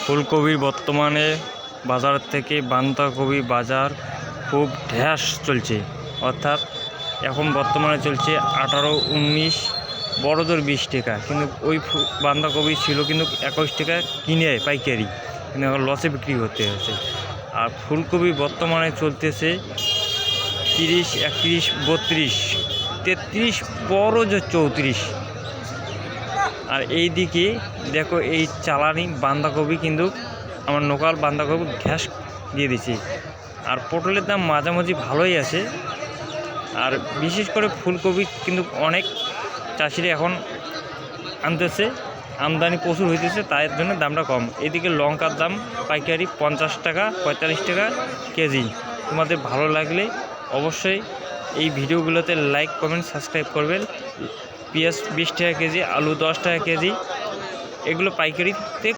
ফুলকপির বর্তমানে বাজার থেকে বাঁধাকপি বাজার খুব ঢ্যাস চলছে, অর্থাৎ এখন বর্তমানে চলছে 18-19, বড়দের 20 টাকা। কিন্তু ওই বাঁধাকপি ছিল কিন্তু 21 টাকা কিনে পাইকারি, কিন্তু এখন লসে বিক্রি করতে হচ্ছে। আর ফুলকপি বর্তমানে চলতেছে 30, 31, 32, 33, বড় যে 34। আর এই দিকে দেখো এই চালানি বাঁধাকপি কিন্তু আমার লোকাল বাঁধাকপি ঘ্যাস দিয়ে দিচ্ছে। আর পটলের দাম মাঝামাঝি ভালোই আছে। আর বিশেষ করে ফুলকপি কিন্তু অনেক চাষিরা এখন আনতেছে, আমদানি প্রচুর হইতেছে, তাই জন্য দামটা কম। এদিকে লঙ্কার দাম পাইকারি 50 টাকা, 45 টাকা কেজি। তোমাদের ভালো লাগলে অবশ্যই এই ভিডিওগুলোতে লাইক, কমেন্ট, সাবস্ক্রাইব করবেন। পেঁয়াজ 20 টাকা কেজি, আলু 10 টাকা কেজি, এগুলো পাইকারিতে